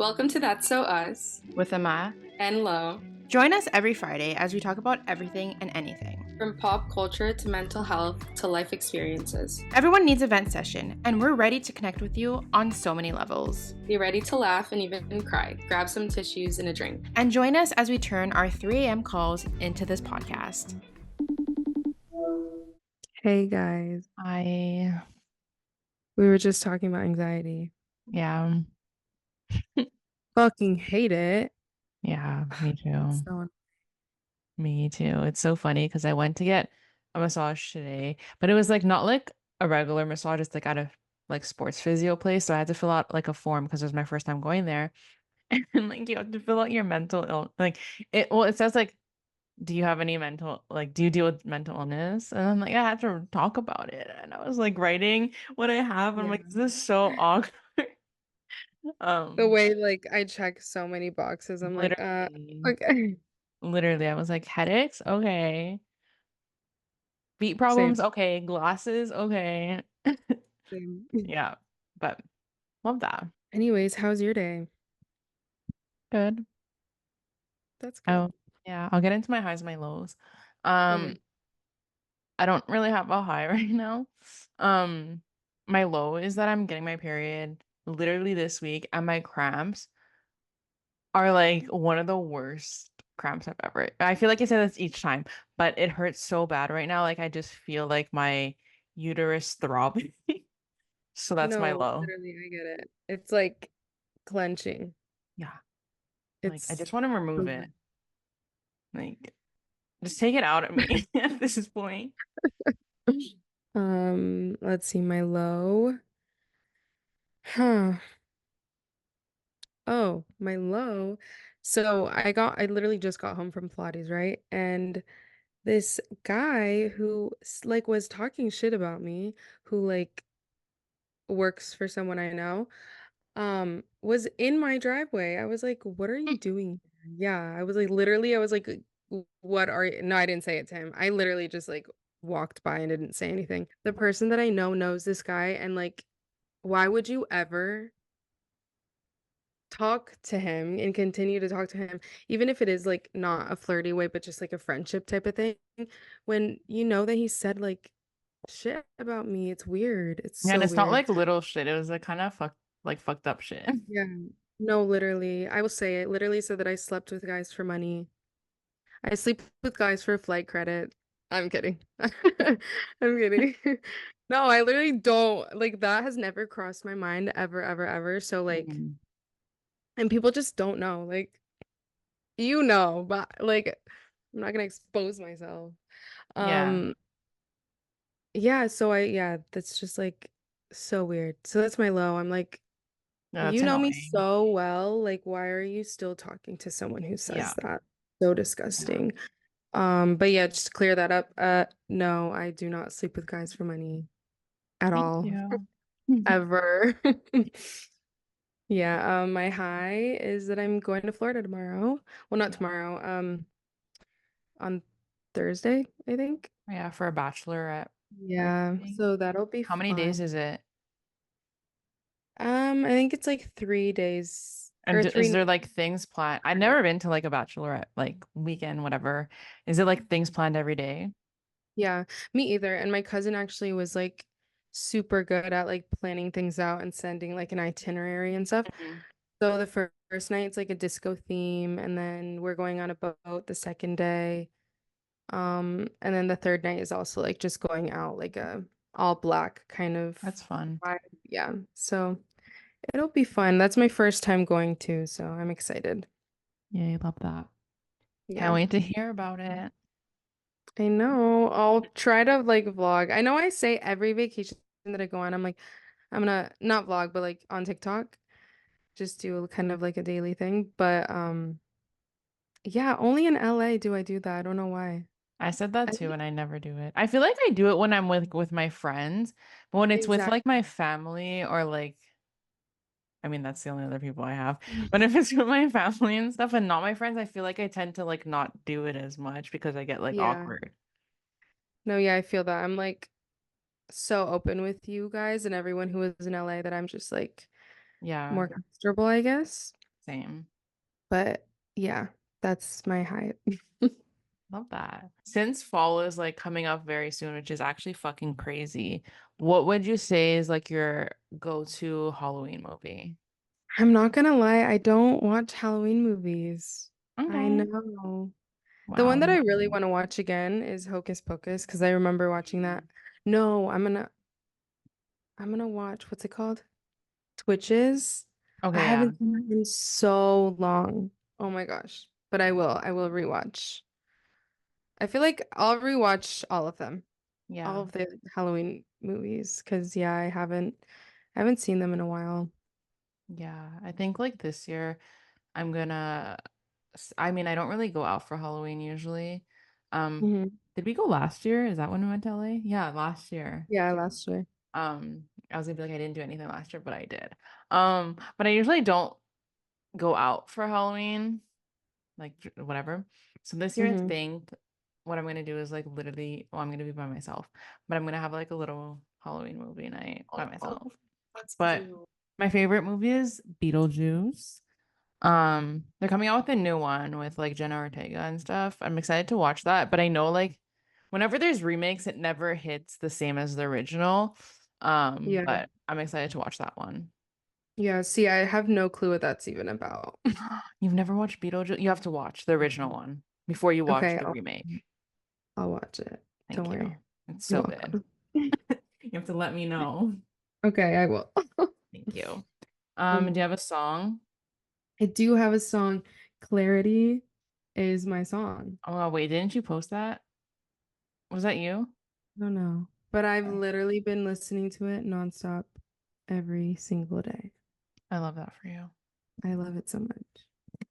Welcome to That's So Us with Ama. and Lo. Join us every Friday as we talk about everything and anything. From pop culture to mental health to life experiences. Everyone needs a vent session, and we're ready to connect with you on so many levels. Be ready to laugh and even cry. Grab some tissues and a drink. And join us as we turn our 3 a.m. calls into this podcast. Hey guys, we were just talking about anxiety. Yeah. Fucking hate it. Yeah, me too. So, Me too. It's so funny because I went to get a massage today, but it was like not like a regular massage. It's like at a like sports physio place. So I had to fill out like a form because it was my first time going there. And like you have to fill out your mental ill like it says like, do you have any mental like do you deal with mental illness? And I'm like, I have to talk about it. And I was like writing what I have. And I'm yeah. like, this is so awkward. The Um way like I check so many boxes, I'm like, literally, okay. literally, I was like, headaches, okay. Feet Same, problems, okay. Glasses, okay. same. Yeah, but love that. Anyways, how's your day? Good. That's good. Oh, yeah. I'll get into my highs and my lows. Okay. Um, I don't really have a high right now. Um, my low is that I'm getting my period literally this week, and my cramps are like one of the worst cramps I've ever. I feel like I say this each time, but it hurts so bad right now. Like I just feel like my uterus throbbing. So that's my No, low. literally, I get it. It's like clenching. Yeah. Like I It's just want to remove so it. bad. Like just take it out of me at this point. Let's see, my low. Huh. Oh, my low. So I literally just got home from Pilates, right? And this guy who like was talking shit about me, who like works for someone I know, was in my driveway. I was like, "What are you doing here?" Yeah, I was like literally I was like, "What are you?" No, I didn't say it to him. I literally just like walked by and didn't say anything. The person that I know knows this guy and like why would you ever talk to him and continue to talk to him, even if it is like not a flirty way, but just like a friendship type of thing, when you know that he said like shit about me. It's weird. It's Yeah, and so it's not weird. like little shit. It was like kind of fucked up shit. Yeah. No, literally. I will say it. Literally said that I slept with guys for money. I sleep with guys for flight credit. I'm kidding. I'm kidding. No, I literally don't. Like that has never crossed my mind ever, ever, ever. So like, Mhm. and people just don't know. Like you know, but like I'm not gonna expose myself. Yeah. Um, yeah, so yeah, that's just like so weird. So that's my low. I'm like, No, that's you know me annoying. so well, like why are you still talking to someone who Yeah. says that? So Yeah. disgusting. But yeah, just to clear that up. No, I do not sleep with guys for money at Thank all. you. Ever. Yeah, my high is that I'm going to Florida tomorrow. Well, not Yeah. tomorrow. On Thursday, I think. Yeah, for a bachelorette party Yeah, thing. so that'll be How many days fun. is it? I think it's like 3 days And or is 3 nights. there like things planned? I've never been to like a bachelorette like weekend, whatever. Is it like things planned every day? Yeah, me either. And my cousin actually was like super good at like planning things out and sending like an itinerary and stuff. Mhm. So the first night it's like a disco theme, and then we're going on a boat the second day. And then the third night is also like just going out like a all black kind of That's fun. vibe. Yeah. So it'll be fun. That's my first time going too, so I'm excited. Yeah, I love that. Can't Yeah. wait to hear about it. I know. I'll try to like vlog. I know I say every vacation that I go on, I'm like, I'm gonna not vlog, but like on TikTok, just do kind of like a daily thing. But yeah, only in LA do I do that. I don't know why. I said that I too, think and I never do it. I feel like I do it when I'm with my friends, but when it's with like exactly. my family or like, I mean, that's the only other people I have. But if it's with my family and stuff and not my friends, I feel like I tend to like not do it as much because I get like Yeah. awkward. No, yeah, I feel that. I'm like so open with you guys and everyone who is in LA that I'm just like Yeah. more comfortable, I guess. Same. But yeah, that's my hype. Love that. Since fall is like coming up very soon, which is actually fucking crazy, what would you say is like your go-to Halloween movie? I'm not gonna lie, I don't watch Halloween movies. I Okay. know. The one Wow. that I really want to watch again is Hocus Pocus because I remember watching that. No, I'm gonna watch what's it called? Twitches. I Okay, yeah. haven't seen that in so long. Oh my gosh. But I will rewatch. I feel like I'll rewatch all of them. All Yeah. of the Halloween movies because yeah, I haven't seen them in a while. Yeah. I think like this year I'm gonna I mean, I don't really go out for Halloween usually. Um, Hmm. did we go last year? Is that when we went to LA? Yeah, last year. Yeah, last year. I was gonna be like I didn't do anything last year, but I did. But I usually don't go out for Halloween, like whatever. So this year I Hmm. think what I'm gonna do is like literally, well, I'm gonna be by myself, but I'm gonna have like a little Halloween movie night by myself. Let's But do. my favorite movie is Beetlejuice. They're coming out with a new one with like Jenna Ortega and stuff. I'm excited to watch that, but I know like whenever there's remakes, it never hits the same as the original. Yeah. But I'm excited to watch that one. Yeah, see, I have no clue what that's even about. You've never watched Beetlejuice? You have to watch the original one before you watch Okay, the I'll, remake. I'll watch it. Don't Thank you. worry. It's You're so good. welcome. You have to let me know. Okay, I will. Thank you. Do you Um, have a song? I do have a song. Clarity is my song. Oh, wait, didn't you post that? Was that you? I don't know. But I've Okay. literally been listening to it nonstop every single day. I love that for you. I love it so much.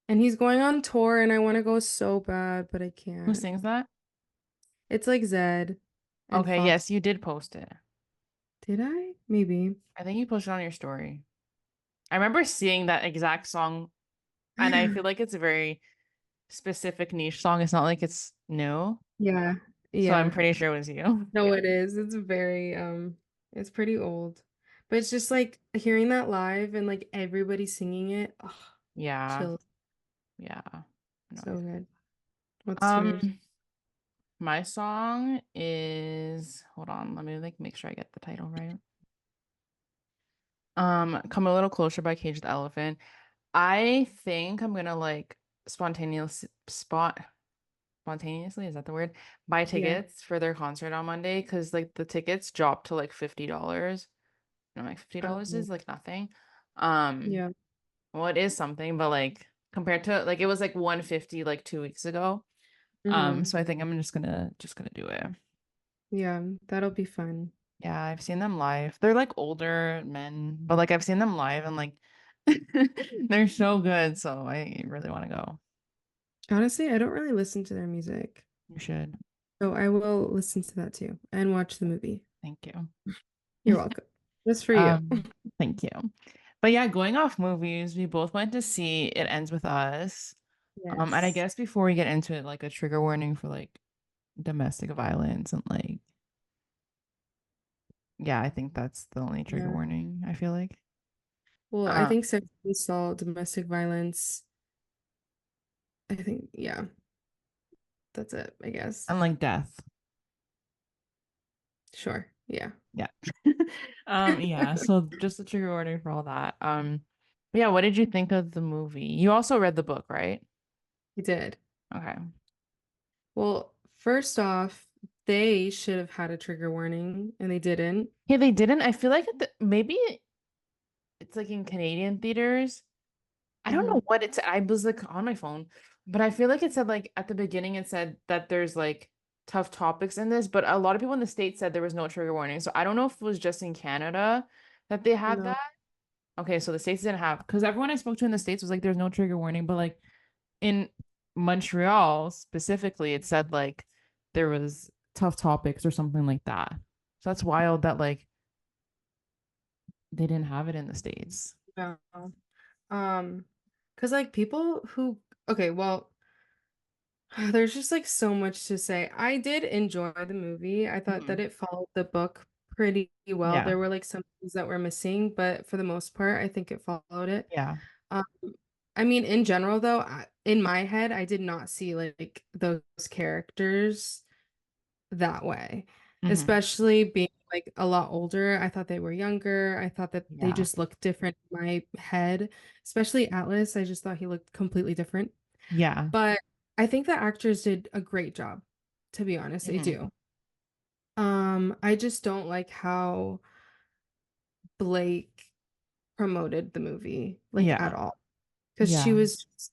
And he's going on tour and I want to go so bad, but I Who can't. sings that? It's like Zed and Okay, Fox. yes, you did post it. Did I? Maybe. I think you posted it on your story. I remember seeing that exact song, and I feel like it's a very specific niche song. It's not like it's new. Yeah. So I'm Yeah. pretty sure it was you. No, it is. It's very it's pretty old. But it's just like hearing that live and like everybody singing it. Oh, Yeah. chill. Yeah. No, So good. What's yours? um, my song is, hold on, let me like make sure I get the title right. Come a Little Closer by Cage the Elephant. I think I'm gonna like spontaneously, is that the word? Buy Yeah. tickets for their concert on Monday because like the tickets dropped to like $50. And I'm like $50 Um, is like nothing. Um, yeah. well, it is something, but like compared to like it was like 150 like 2 weeks ago. Hmm. So I think I'm just gonna do it. Yeah, that'll be fun. Yeah, I've seen them live. They're like older men, but like I've seen them live and like they're so good. So I really want to go. Honestly, I don't really listen to their music. You should. So I will listen to that too and watch the movie. Thank you. You're welcome. Just for you. Um, thank you. But yeah, going off movies, we both went to see It Ends With Us. And I Yes. guess before we get into it, like a trigger warning for like domestic violence and like, yeah, I think that's the only trigger Yeah. warning, I feel like. Well, I Um, think sexual assault, domestic violence, I think, yeah, that's it, I guess. and like death. Sure. Yeah. Yeah. Yeah, so just a trigger warning for all that. Yeah, what did you think of the movie? You also read the book, right? He did. Okay. Well, first off, they should have had a trigger warning and they didn't. Yeah, they didn't. I feel like maybe it's like in Canadian theaters. I don't Hmm. know what it said. I was like on my phone, but I feel like it said like at the beginning it said that there's like tough topics in this, but a lot of people in the States said there was no trigger warning. So I don't know if it was just in Canada that they had No. that. Okay, so the States didn't have because everyone I spoke to in the States was like there's no trigger warning, but like in Montreal specifically, it said like there was tough topics or something like that. So that's wild that like they didn't have it in the States. Yeah. Um, because like people who, okay, well, there's just like so much to say. I did enjoy the movie. I thought that Mhm. it followed the book pretty well. Yeah. There were like some things that were missing, but for the most part, I think it followed it. Yeah. Um, I mean, in general, though, in my head, I did not see like those characters that way, Hmm. especially being like a lot older. I thought they were younger. I thought that they Yeah. just looked different in my head, especially Atlas. I just thought he looked completely different. Yeah. But I think the actors did a great job, to be honest. They Hmm. do. I just don't like how Blake promoted the movie, like at Yeah. all. Because she Yeah. was just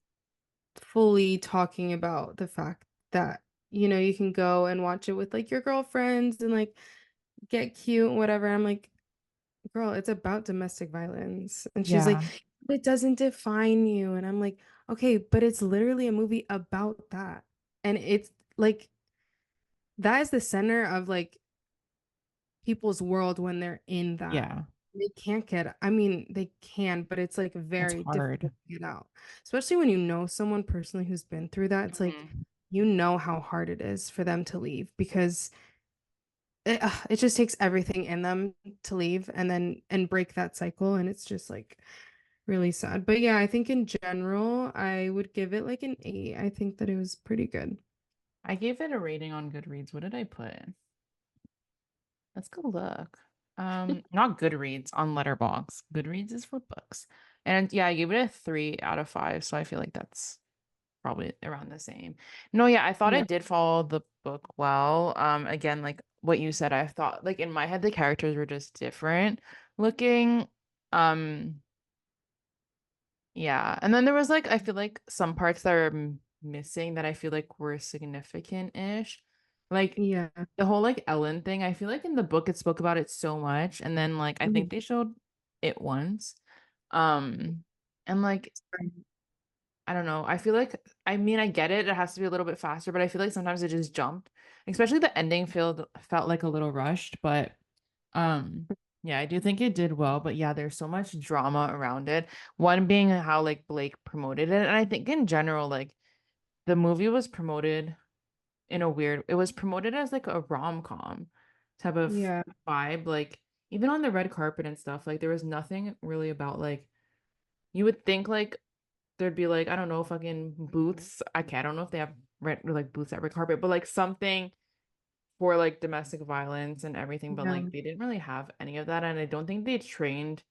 fully talking about the fact that, you can go and watch it with like your girlfriends and like get cute and whatever. I'm like, girl, it's about domestic violence. And she's like, Yeah. it doesn't define you. And I'm like, okay, but it's literally a movie about that. And it's like that is the center of like people's world when they're in that. Yeah. They can't get, I mean, they can, but it's like It's very hard. difficult to get out. Especially when you know someone personally who's been through that. It's like Hmm. you know how hard it is for them to leave because it just takes everything in them to leave and break that cycle. And it's just like really sad. But yeah, I think in general, I would give it like an 8. I think that it was pretty good. I gave it a rating on Goodreads. What did I put? Let's go look. Not Goodreads, on Letterboxd. Goodreads is for books. And yeah, I gave it a 3 out of 5, so I feel like that's probably around the same. No, yeah, I thought Yeah. it did follow the book well. Again, like what you said, I thought like in my head the characters were just different looking. Um, yeah. And then there was like I feel like some parts that are missing that I feel like were significant-ish. Like Yeah. the whole like Ellen thing, I feel like in the book it spoke about it so much, and then like I think Mhm. they showed it once. Um, and like I don't know. I feel like I mean I get it. It has to be a little bit faster, but I feel like sometimes it just jumped. Especially the ending felt like a little rushed, but um yeah, I do think it did well, but yeah, there's so much drama around it. One being how like Blake promoted it, and I think in general like the movie was promoted in a weird it was promoted as like a rom-com type of Yeah. vibe, like even on the red carpet and stuff, like there was nothing really about like you would think like there'd be like I don't know fucking booths. I don't know if they have red like booths at red carpet, but like something for like domestic violence and everything. But Yeah. like they didn't really have any of that, and I don't think they trained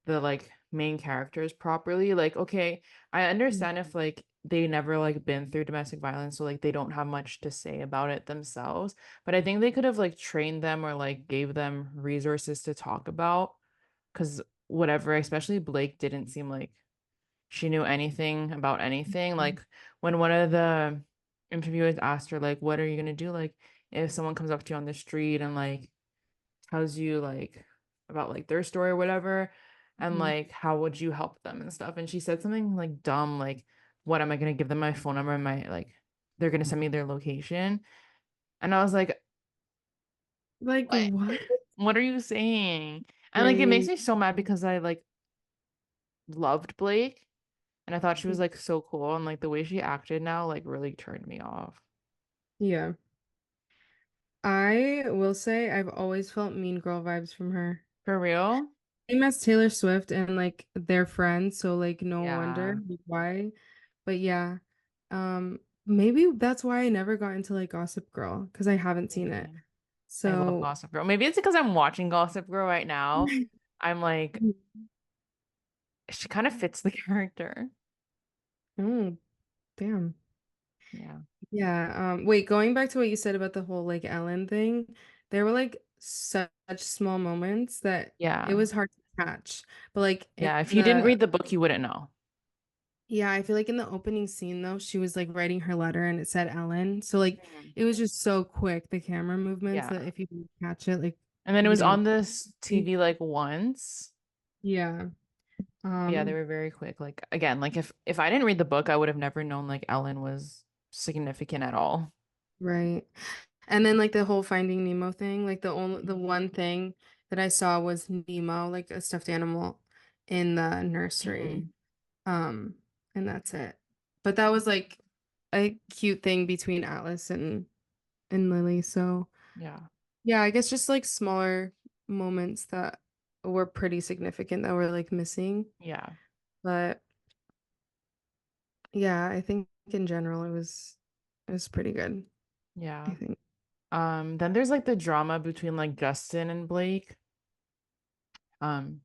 the like main characters properly. Like okay, I understand if like they never like been through domestic violence, so like they don't have much to say about it themselves. But I think they could have like trained them or like gave them resources to talk about because whatever, especially Blake didn't seem like she knew anything about anything. Mhm. Like when one of the interviewers asked her, like, what are you gonna do? Like if someone comes up to you on the street and like tells you like about like their story or whatever, and Mhm. like how would you help them and stuff. And she said something like dumb, like, what am I gonna give them my phone number and my like they're gonna send me their location? And I was like, Like what? what? What are you saying? And like it makes Right. me so mad because I like loved Blake. And I thought she was like so cool, and like the way she acted now like really turned me off. Yeah. I will say I've always felt mean girl vibes from her. For real? Same as Taylor Swift and like they're friends, so like no wonder Yeah. like, why. But yeah. Maybe that's why I never got into like Gossip Girl because I haven't seen it. Maybe. I love So Gossip Girl. Maybe it's because I'm watching Gossip Girl right now. I'm like, she kind of fits the character. Oh, damn. Yeah. Yeah, wait, going back to what you said about the whole like Ellen thing, there were like such small moments that it Yeah. was hard to catch. But like in Yeah. If you didn't the read the book, you wouldn't know. yeah, I feel like in the opening scene though, she was like writing her letter and it said Ellen. So like Mhm. it was just so quick, the camera movements Yeah. that if you didn't catch it, like And then it you was don't on this TV like once. yeah. Yeah, they Um, were very quick. Like again, like if I didn't read the book, I would have never known like Ellen was significant at all. right. And then like the whole Finding Nemo thing, like the one thing that I saw was Nemo, like a stuffed animal in the nursery. Mhm. Um, and that's it. But that was like a cute thing between Atlas and Lily. So Yeah. yeah, I guess just like smaller moments that were pretty significant that were like missing. Yeah. But Yeah, I think in general it was pretty good, I Yeah. think. Then there's like the drama between like Justin and Blake. Um,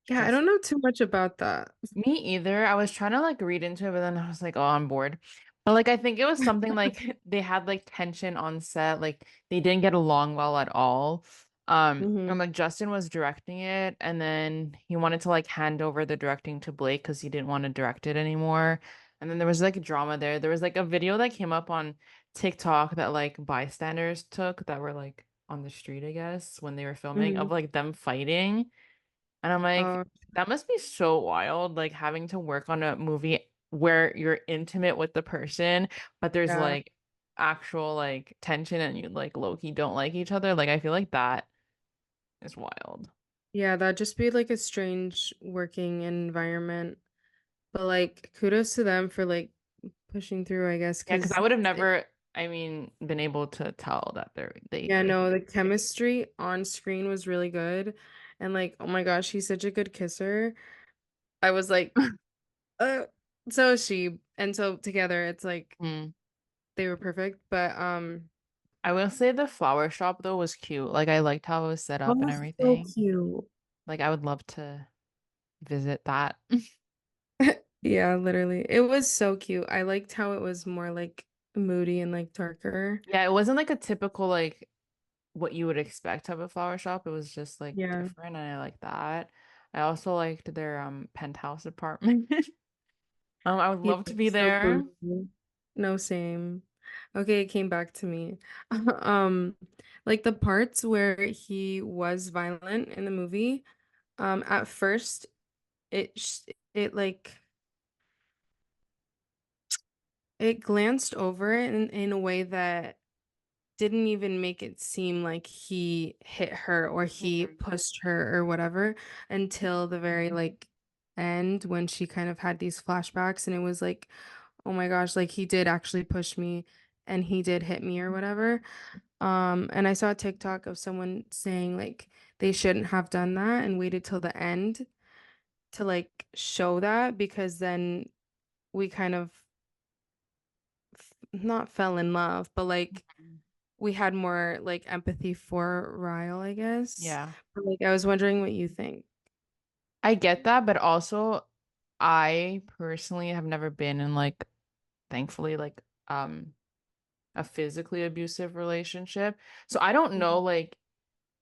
Yeah, I Just don't know too much about that. Me either. I was trying to like read into it, but then I was like, oh, I'm bored. But like I think it was something like they had like tension on set, like they didn't get along well at all. Hmm. And like Justin was directing it, and then he wanted to like hand over the directing to Blake because he didn't want to direct it anymore. And then there was like a drama there. There was like a video that came up on TikTok that like bystanders took that were like on the street, I guess, when they were filming Hmm. of like them fighting. And I'm like, Oh, that must be so wild, like having to work on a movie where you're intimate with the person, but there's yeah. like actual like tension and you like low-key don't like each other. Like I feel like that is wild. Yeah, that'd just be like a strange working environment. But like kudos to them for like pushing through, I guess, Yeah, because I because would have never, I mean, been able to tell that yeah, they no, the chemistry on screen was really good. And like, oh my gosh, he's such a good kisser. I was like, uh, so is she. And so together it's like Hmm. they were perfect. But I will say the flower shop though was cute. Like I liked how it was set up and oh, so everything. cute. Like I would love to visit that. Yeah, literally. It was so cute. I liked how it was more like moody and like darker. Yeah, it wasn't like a typical like what you would expect of a flower shop. It was just like Yeah. different, and I like that. I also liked their penthouse apartment. I would Yeah, love to be so there. bougie. No, same. Okay, it came back to me. Um, like the parts where he was violent in the movie, at first it like it glanced over it in a way that didn't even make it seem like he hit her or he Mhm. pushed her or whatever until the very like end when she kind of had these flashbacks and it was like, oh my gosh, like he did actually push me and he did hit me or whatever. And I saw a TikTok of someone saying like they shouldn't have done that and waited till the end to like show that because then we kind of not fell in love, but like we had more like empathy for Ryle, I guess. Yeah, But like I was wondering what you think. I get that, but also I personally have never been in like, thankfully, like a physically abusive relationship. So I don't know Mhm. like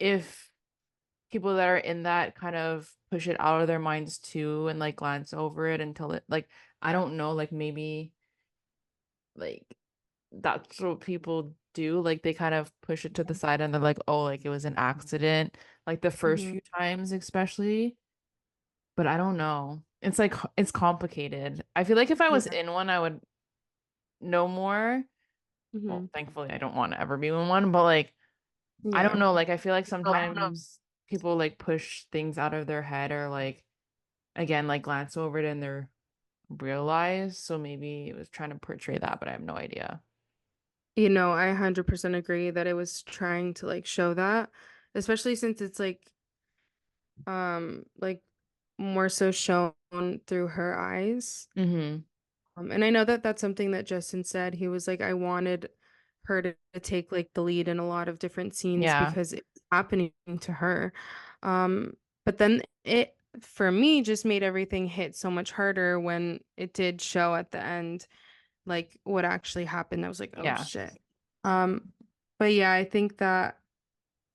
if people that are in that kind of push it out of their minds too and like glance over it until it like I don't know, like maybe like that's what people do. Like they kind of push it to the side and they're like, oh, like it was an accident, like the first Mhm. few times, especially. But I don't know. It's like it's complicated. I feel like if I was Yeah. in one, I would know more. Well, Hmm. thankfully, I don't want to ever be in one, but like, I don't Yeah. know. Like, I feel like Oh, I don't know. sometimes people like push things out of their head or like, again, like glance over it and they're realized. So maybe it was trying to portray that, but I have no idea. You know, I 100% agree that it was trying to like show that, especially since it's like more so shown through her eyes. Mm-hmm. And I know that that's something that Justin said. He was like, I wanted her to take like the lead in a lot of different scenes Yeah. because it's happening to her. But then it, for me, just made everything hit so much harder when it did show at the end, like what actually happened. I was like, oh Yeah. shit. Um, but yeah, I think that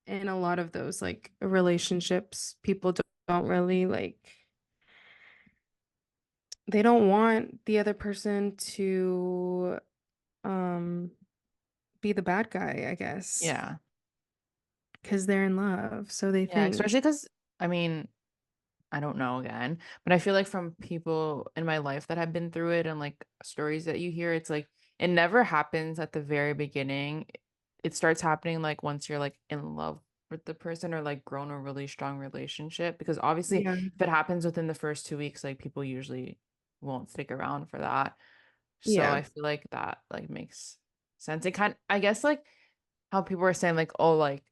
in a lot of those like relationships, people don't really like, they don't want the other person to um be the bad guy, I guess, Yeah. because they're in love. So they Yeah. think, Especially because, I mean, I don't know again, but I feel like from people in my life that have been through it and like stories that you hear, it's like it never happens at the very beginning. It starts happening like once you're like in love with the person or like grown a really strong relationship. Because obviously, yeah, if it happens within the first 2 weeks, like people usually won't stick around for that. So yeah, I feel like that like makes sense. It kind I guess like how people were saying like, oh, like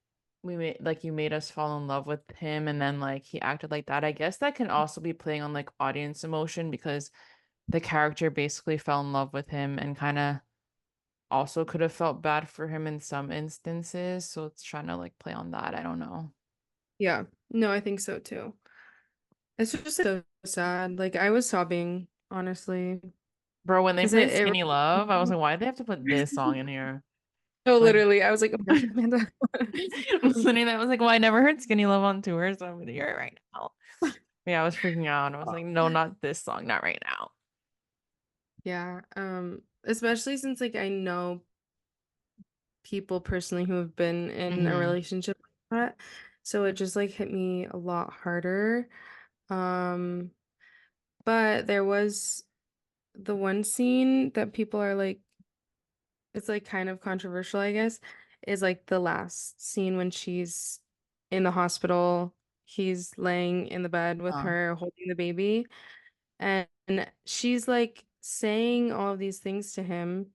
we made like you made us fall in love with him and then like he acted like that. I guess that can also be playing on like audience emotion because the character basically fell in love with him and kind of also could have felt bad for him in some instances. So it's trying to like play on that. I don't know. Yeah. No, I think so too. It's just so sad. Like I was sobbing, honestly, Bro, when they because played it Skinny Love, I was like, why did they have to put this song in here? no, Like, literally, I was like, oh my gosh, Amanda. listening to that, I was like, well, I never heard Skinny Love on tour, so I'm gonna hear it right now. Yeah, I was freaking out. I was like, no, not this song, not right now. Yeah, especially since like I know people personally who have been in a Hmm. relationship like that. So it just like hit me a lot harder. Um, but there was the one scene that people are like, it's like kind of controversial, I guess, is like the last scene when she's in the hospital. He's laying in the bed with Uh, her, holding the baby, and she's like saying all of these things to him.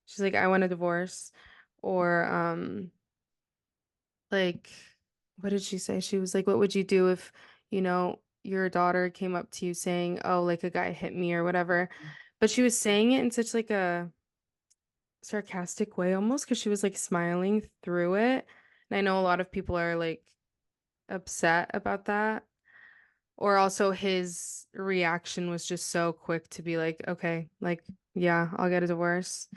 She's like, I want a divorce, or like, what did she say? She was like, what would you do if, your daughter came up to you saying, oh, like a guy hit me or whatever. But she was saying it in such like a sarcastic way almost because she was like smiling through it. And I know a lot of people are like upset about that. Or also his reaction was just so quick to be like, okay, like, yeah, I'll get a divorce.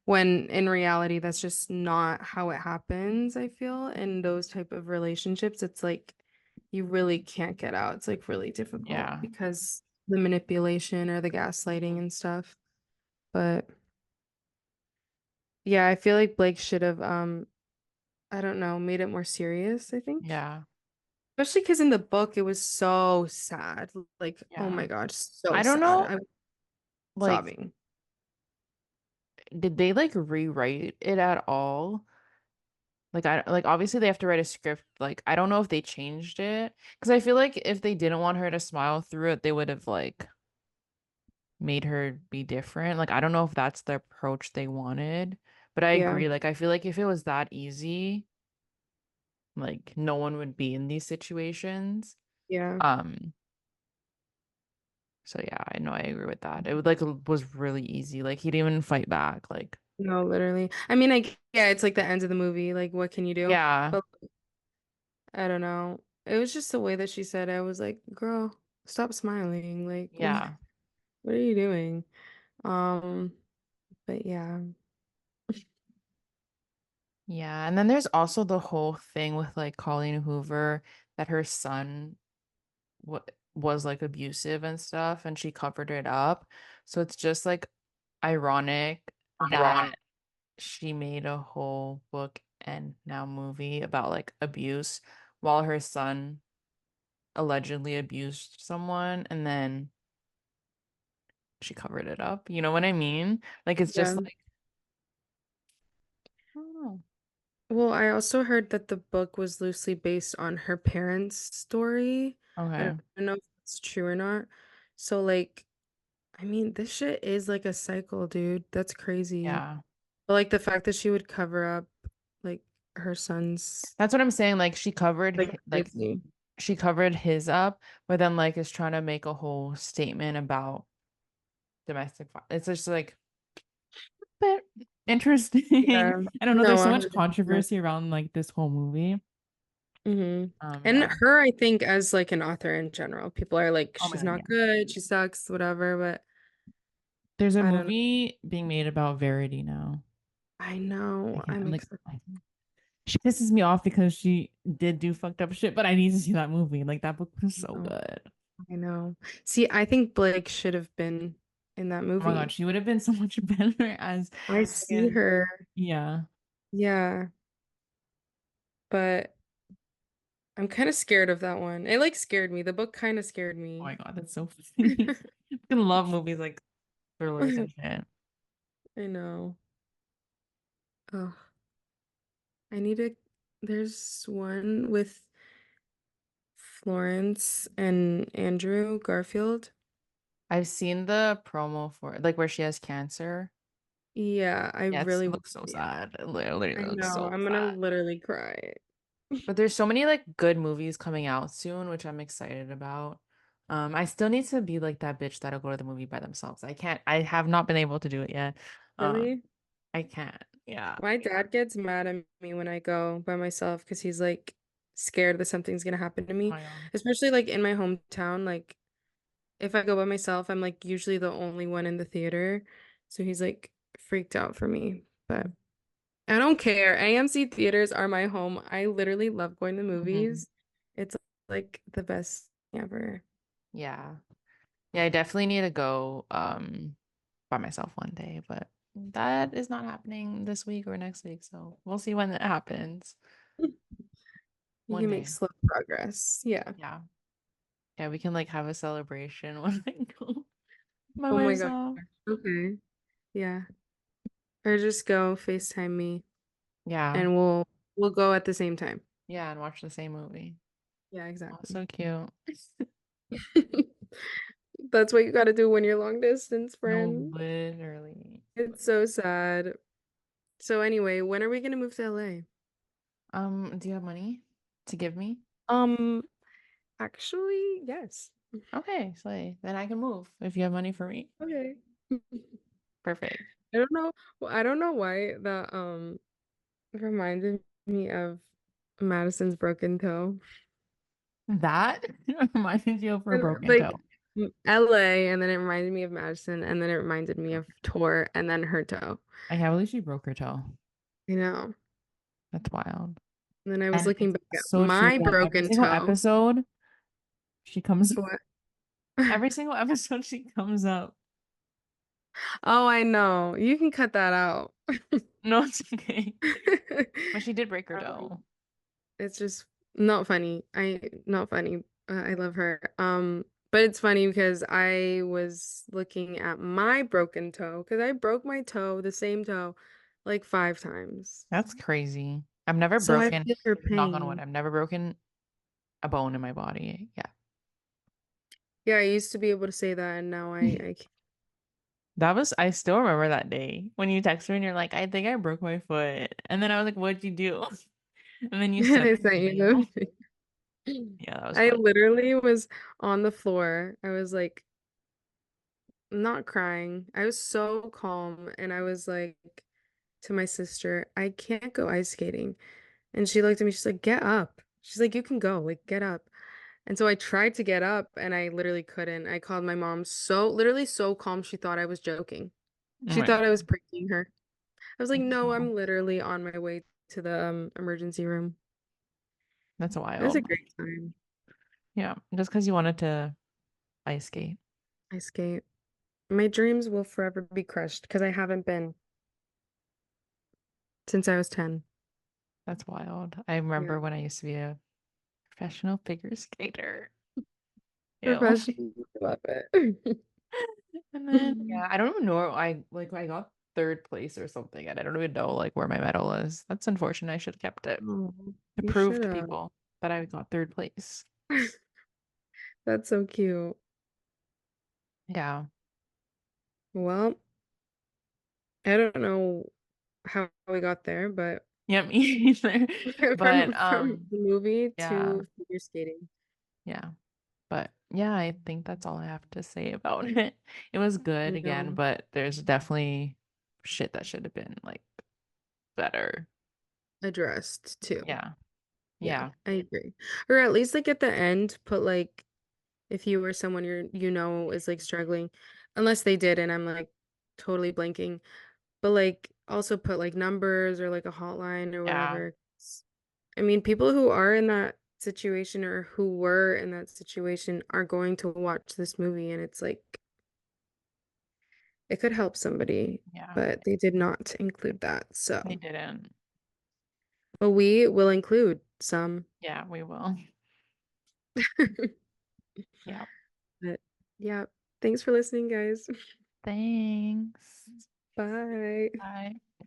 When in reality, that's just not how it happens, I feel. In those type of relationships, it's like you really can't get out. It's like really difficult yeah, because the manipulation or the gaslighting and stuff. But yeah, I feel like Blake should have I don't know, made it more serious, I think. yeah, Especially because in the book it was so sad. Like, oh yeah. my God, so I don't sad. know, I was like, sobbing. did they like rewrite it at all? Like I like obviously they have to write a script. Like I don't know if they changed it because I feel like if they didn't want her to smile through it, they would have like made her be different. Like I don't know if that's the approach they wanted, but I Yeah, agree. Like I feel like if it was that easy, like no one would be in these situations. yeah. Um, so yeah, I know I agree with that. It would like was really easy. Like he didn't even fight back. Like No, literally. I mean, yeah, it's like the end of the movie. Like, what can you do? yeah, But I don't know. It was just the way that she said it. I was like, girl, stop smiling. Like, yeah. what are you doing? Um, but yeah. Yeah, and then there's also the whole thing with like Colleen Hoover that her son was like abusive and stuff, and she covered it up. So it's just like ironic Ron. that she made a whole book and now movie about like abuse while her son allegedly abused someone and then she covered it up. You know what I mean? Like it's just Yeah. like I don't know. Well, I also heard that the book was loosely based on her parents' story. I Okay. don't know if it's true or not. So, like, I mean, this shit is like a cycle, dude. That's crazy. Yeah. But like the fact that she would cover up like her son's That's what I'm saying. Like like like crazy. she covered his up, but then like is trying to make a whole statement about domestic violence. It's just like but interesting. Yeah. I don't know. No, There's so much 100%. controversy around like this whole movie. And Yeah. her, I think, as like an author in general, people are like, Oh my she's God, not yeah. good, she sucks, whatever. But There's a I don't know. movie being made about Verity now. I I know. can't. I'm I'm like, excited. she pisses me off because she did do fucked up shit, but I need to see that movie. Like that book was so Oh, good. I know. See, I think Blake should have been in that Oh my God, movie. she would have been so much better as I see again. her. Yeah. Yeah, but I'm kind of scared of that one. It like scared me. The book kind of scared Oh me. my God, that's so funny. I'm gonna love movies like thrillers I and shit. know. Oh, I need to. There's one with Florence and Andrew Garfield. I've seen the promo for like where she has cancer. Yeah, I Yeah, it really, looks so yeah, sad. It literally I looks know. so I'm gonna sad. literally cry. But there's so many like good movies coming out soon, which I'm excited about. I still need to be like that bitch that'll go to the movie by themselves. I have not been able to do it yet. Um, Really? I can't. Yeah. My dad gets mad at me when I go by myself because he's like scared that something's gonna happen to Oh me. my God. Especially like in my hometown, like if I go by myself, I'm like usually the only one in the theater. So he's like freaked out for me. But I don't care. AMC theaters are my home. I literally love going to Mhm. movies. It's like the best thing ever. Yeah. Yeah, I definitely need to go by myself one day, but that is not happening this week or next week, so we'll see when it happens. You One can make day. slow progress. Yeah. Yeah. Yeah, we can like have a celebration when I go by Oh my gosh. myself. Okay. Yeah. Or just go FaceTime me Yeah. and we'll go at the same time. Yeah, and watch the same movie. Yeah, Oh, exactly. so cute. That's what you got to do when you're long distance, No, friend. literally. It's so sad. So anyway, when are we gonna move to LA? Do you have money to give me? Um, actually, yes. Okay, so then I can move if you have money for me. Okay. Perfect. I don't know. Well, I don't know why that reminded me of Madison's broken toe. That reminded you of her And, broken like toe. LA, and then it reminded me of Madison, and then it reminded me of Tor, and then her toe. I can't believe she broke her toe. You know. That's wild. And then I was And looking it's back at so true my that every broken single toe. episode she comes What? every single episode she comes up. Oh, I know. You can cut that out. No, it's okay. But she did break her Um, toe. it's just not funny. Not funny. I love her. But it's funny because I was looking at my broken toe because I broke my toe, the same toe, like 5 times. That's crazy. I've never So I broken, feel her knock on wood, pain. I've never broken a bone in my body. Yeah, I used to be able to say that, and now Yeah. I can't. I still remember that day when you text me and you're like, I think I broke my foot. And then I was like, what'd you do? And then you And sent I me the sent you video. the. Yeah, that was I funny. literally was on the floor. I was like not crying. I was so calm, and I was like to my sister, I can't go ice skating. And she looked at me, she's like, get up. She's like, you can go, like, get up. And so I tried to get up and I literally couldn't. I called my mom literally so calm, she thought I was joking. Oh She my thought I was God. pranking her. I was like, That's no, wild. I'm literally on my way to the emergency room. That's It was a wild. great time. Yeah, just because you wanted to ice skate. I skate. My dreams will forever be crushed because I haven't been since I was 10. That's wild. I Yeah. remember when I used to be a professional figure skater. Ew. Professional. Love it. And then yeah, I don't even know. I got third place or something, and I don't even know like where my medal is. That's unfortunate. I should have kept it Oh, to you prove should to have. people that I got third place. That's so cute. Yeah. Well, I don't know how we got there, but Yeah, me either. But from the movie yeah, to figure skating. yeah. But yeah, I think that's all I have to say about it. It was good I again, know. but there's definitely shit that should have been like better. Addressed too. Yeah. Yeah, Yeah. I agree. Or at least like at the end, put like if you were someone is like struggling, unless they did, and I'm like totally blanking, but like also put like numbers or like a hotline or Yeah. whatever. I mean, people who are in that situation or who were in that situation are going to watch this movie, and it's like it could help somebody, Yeah. but they did not include that. They So, didn't. but we will include some. Yeah, we will. Yeah. But yeah, thanks for listening, guys. Thanks. Bye. Bye.